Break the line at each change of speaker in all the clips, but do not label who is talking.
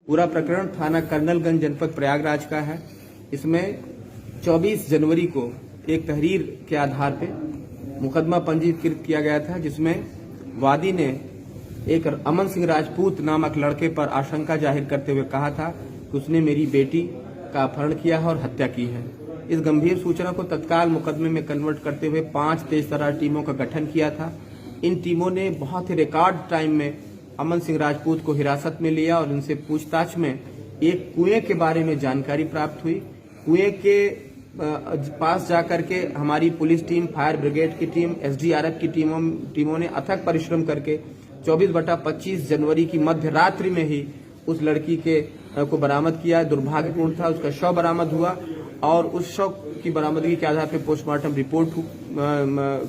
पूरा प्रकरण थाना कर्नलगंज जनपद प्रयागराज का है। इसमें 24 जनवरी को एक तहरीर के आधार पे मुकदमा पंजीकृत किया गया था, जिसमें वादी ने एक अमन सिंह राजपूत नामक लड़के पर आशंका जाहिर करते हुए कहा था कि उसने मेरी बेटी का अपहरण किया है और हत्या की है। इस गंभीर सूचना को तत्काल मुकदमे में कन्वर्ट करते हुए 5 तेजतर्रार टीमों का गठन किया था। इन टीमों ने बहुत ही रिकॉर्ड टाइम में अमन सिंह राजपूत को हिरासत में लिया और इनसे पूछताछ में एक कुएं के बारे में जानकारी प्राप्त हुई। कुएं के पास जाकर के हमारी पुलिस टीम, फायर ब्रिगेड की टीम, एसडीआरएफ की टीमों ने अथक परिश्रम करके 24/25 जनवरी की मध्य रात्रि में ही उस लड़की को बरामद किया। दुर्भाग्यपूर्ण था, उसका शव बरामद हुआ और उस शव की बरामदगी के आधार पर पोस्टमार्टम रिपोर्ट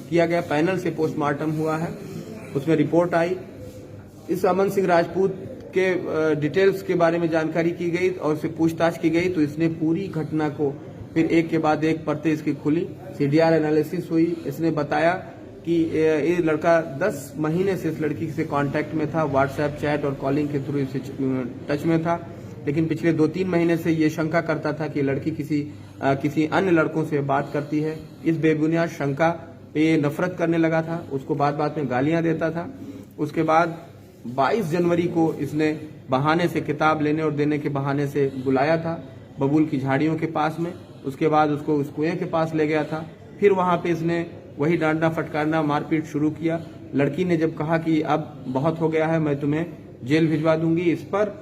किया गया। पैनल से पोस्टमार्टम हुआ है, उसमें रिपोर्ट आई। इस अमन सिंह राजपूत के डिटेल्स के बारे में जानकारी की गई और उससे पूछताछ की गई, तो इसने पूरी घटना को फिर एक के बाद एक परतें इसकी खुली, सीडीआर एनालिसिस हुई। इसने बताया कि ये लड़का 10 महीने से इस लड़की से कांटेक्ट में था, व्हाट्सएप चैट और कॉलिंग के थ्रू इससे टच में था, लेकिन पिछले 2-3 महीने से ये शंका करता था कि लड़की किसी अन्य लड़कों से बात करती है। इस बेबुनियाद शंका पे नफरत करने लगा था, उसको बात में गालियां देता था। उसके बाद 22 जनवरी को इसने बहाने से किताब लेने और देने के बहाने से बुलाया था बबूल की झाड़ियों के पास में। उसके बाद उसको उस कुएं के पास ले गया था। फिर वहां पे इसने वही डांटना फटकारना मारपीट शुरू किया। लड़की ने जब कहा कि अब बहुत हो गया है, मैं तुम्हें जेल भिजवा दूंगी, इस पर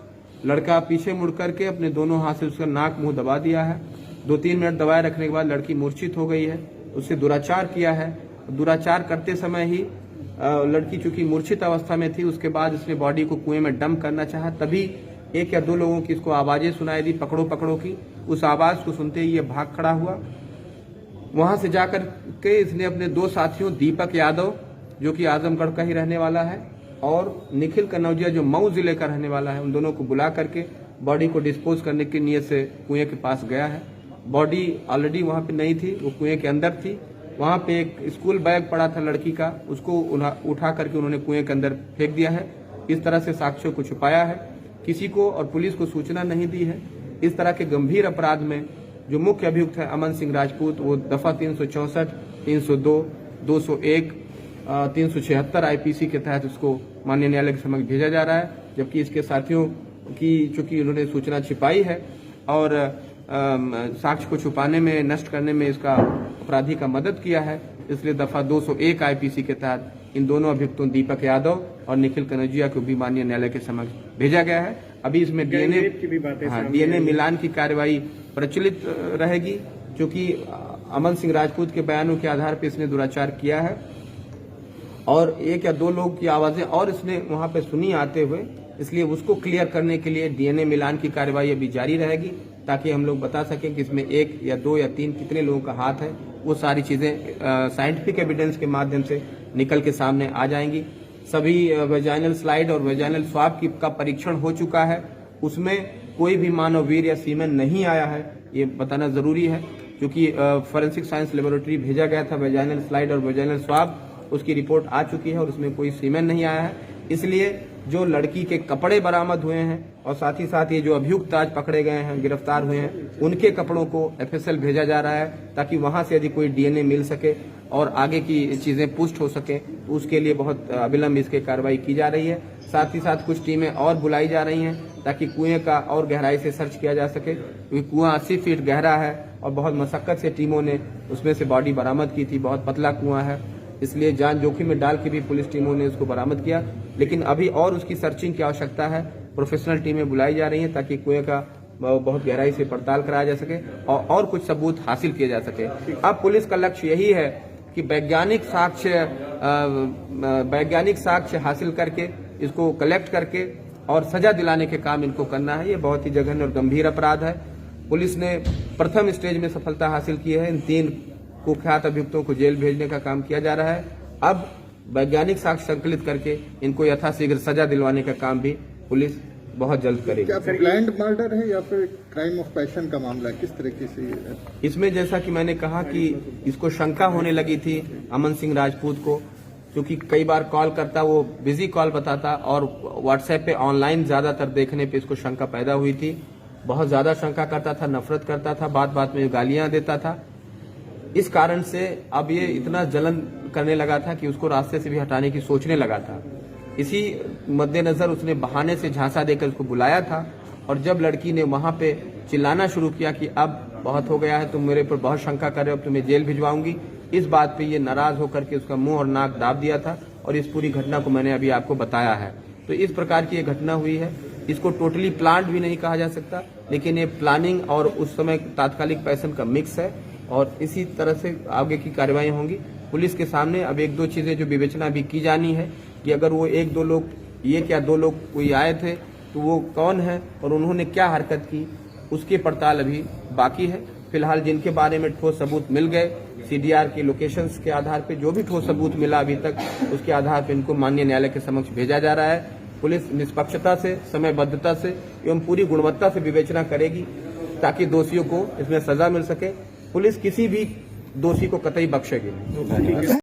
लड़का पीछे मुड़ करके अपने दोनों हाथ से उसका नाक मुंह दबा दिया है। 2-3 मिनट दबाए रखने के बाद लड़की मूर्छित हो गई है। उससे दुराचार किया है। दुराचार करते समय ही लड़की चूंकि मूर्छित अवस्था में थी, उसके बाद इसने बॉडी को कुएं में डंप करना चाहा। तभी 1 या 2 लोगों की इसको आवाजें सुनाई दी, पकड़ो पकड़ो की। उस आवाज को सुनते ही ये भाग खड़ा हुआ। वहां से जाकर के इसने अपने 2 साथियों, दीपक यादव जो कि आजमगढ़ का ही रहने वाला है और निखिल कनौजिया जो मऊ जिले का रहने वाला है, उन दोनों को बुला करके बॉडी को डिस्पोज करने की नीयत से कुएं के पास गया है। बॉडी ऑलरेडी वहां पे नहीं थी, वो कुएं के अंदर थी। वहां पे एक स्कूल बैग पड़ा था लड़की का, उसको उठा करके उन्होंने कुएं के अंदर फेंक दिया है। इस तरह से साक्ष्यों को छुपाया है, किसी को और पुलिस को सूचना नहीं दी है। इस तरह के गंभीर अपराध में जो मुख्य अभियुक्त है अमन सिंह राजपूत, वो दफा 364, 302, 201, 376 आईपीसी के तहत उसको माननीय न्यायालय के समक्ष भेजा जा रहा है। जबकि इसके साथियों की चूंकि उन्होंने सूचना छिपाई है और साक्ष्य को छुपाने में, नष्ट करने में इसका अपराधी का मदद किया है, इसलिए दफा 201 आईपीसी के तहत इन दोनों अभियुक्तों दीपक यादव और निखिल कनौजिया को भी माननीय न्यायालय के समक्ष भेजा गया है। अभी इसमें डीएनए मिलान की कार्यवाही प्रचलित रहेगी, क्योंकि अमन सिंह राजपूत के बयानों के आधार पर इसने दुराचार किया है और 1 या 2 लोगों की आवाजें और इसने वहां पे सुनी आते हुए, इसलिए उसको क्लियर करने के लिए डीएनए मिलान की कार्यवाही अभी जारी रहेगी, ताकि हम लोग बता सकें कि इसमें 1 या 2 या 3 कितने लोगों का हाथ है। वो सारी चीजें साइंटिफिक एविडेंस के माध्यम से निकल के सामने आ जाएंगी। सभी वेजाइनल स्लाइड और वेजाइनल स्वाब का परीक्षण हो चुका है, उसमें कोई भी मानव वीर या सीमेन नहीं आया है, ये बताना जरूरी है, क्योंकि फॉरेंसिक साइंस लेबोरेटरी भेजा गया था वेजाइनल स्लाइड और वेजाइनल स्वाब, उसकी रिपोर्ट आ चुकी है और उसमें कोई सीमेन नहीं आया है। इसलिए जो लड़की के कपड़े बरामद हुए हैं और साथ ही साथ ये जो अभियुक्त आज पकड़े गए हैं, गिरफ्तार हुए हैं, उनके कपड़ों को एफएसएल भेजा जा रहा है, ताकि वहां से यदि कोई डीएनए मिल सके और आगे की चीजें पुष्ट हो सके, उसके लिए बहुत अविलंब इसके कार्रवाई की जा रही है। साथ ही साथ कुछ टीमें और बुलाई जा रही हैं, ताकि कुएं का और गहराई से सर्च किया जा सके, क्योंकि कुआं 80 फीट गहरा है और बहुत मशक्कत से टीमों ने उसमें से बॉडी बरामद की थी। बहुत पतला कुआं है, इसलिए जान जोखिम में डाल के भी पुलिस टीमों ने उसको बरामद किया, लेकिन अभी और उसकी सर्चिंग की आवश्यकता है। प्रोफेशनल टीमें बुलाई जा रही हैं ताकि कुएं का बहुत गहराई से पड़ताल कराया जा सके और कुछ सबूत हासिल किए जा सके। अब पुलिस का लक्ष्य यही है कि वैज्ञानिक साक्ष्य हासिल करके, इसको कलेक्ट करके और सजा दिलाने के काम इनको करना है। ये बहुत ही जघन्य और गंभीर अपराध है। पुलिस ने प्रथम स्टेज में सफलता हासिल की है। इन 3 कुख्यात अभियुक्तों को जेल भेजने का काम किया जा रहा है। अब वैज्ञानिक साक्ष्य संकलित करके इनको यथाशीघ्र सजा दिलवाने का काम भी पुलिस बहुत जल्द करेगी।
क्या ब्लाइंड मर्डर है या फिर क्राइम ऑफ पैशन का मामला है, किस तरीके से? इसमें
जैसा कि मैंने कहा कि इसको शंका होने लगी थी अमन सिंह राजपूत को, क्योंकि कई बार कॉल करता, वो बिजी कॉल बताता और व्हाट्सएप पे ऑनलाइन ज्यादातर देखने पे इसको शंका पैदा हुई थी। बहुत ज्यादा शंका करता था, नफरत करता था, बात बात में गालियां देता था। इस कारण से अब ये इतना जलन करने लगा था कि उसको रास्ते से भी हटाने की सोचने लगा था। इसी मद्देनजर उसने बहाने से झांसा देकर उसको बुलाया था और जब लड़की ने वहां पे चिल्लाना शुरू किया कि अब बहुत हो गया है, तुम मेरे पर बहुत शंका कर रहे हो, अब तुम्हें जेल भिजवाऊंगी, इस बात पे ये नाराज होकर के उसका मुंह और नाक दाब दिया था और इस पूरी घटना को मैंने अभी आपको बताया है। तो इस प्रकार की ये घटना हुई है। इसको टोटली प्लान्ड भी नहीं कहा जा सकता, लेकिन ये प्लानिंग और उस समय तात्कालिक पैशन का मिक्स है और इसी तरह से आगे की कार्रवाई होंगी। पुलिस के सामने अब एक दो चीजें जो विवेचना भी की जानी है कि अगर वो एक दो लोग, ये क्या दो लोग कोई आए थे तो वो कौन है और उन्होंने क्या हरकत की, उसकी पड़ताल अभी बाकी है। फिलहाल जिनके बारे में ठोस सबूत मिल गए, सीडीआर की लोकेशंस के आधार पे जो भी ठोस सबूत मिला अभी तक, उसके आधार पे इनको माननीय न्यायालय के समक्ष भेजा जा रहा है। पुलिस निष्पक्षता से, समयबद्धता से एवं पूरी गुणवत्ता से विवेचना करेगी ताकि दोषियों को इसमें सजा मिल सके। पुलिस किसी भी दोषी को कतई बख्शेगी नहीं।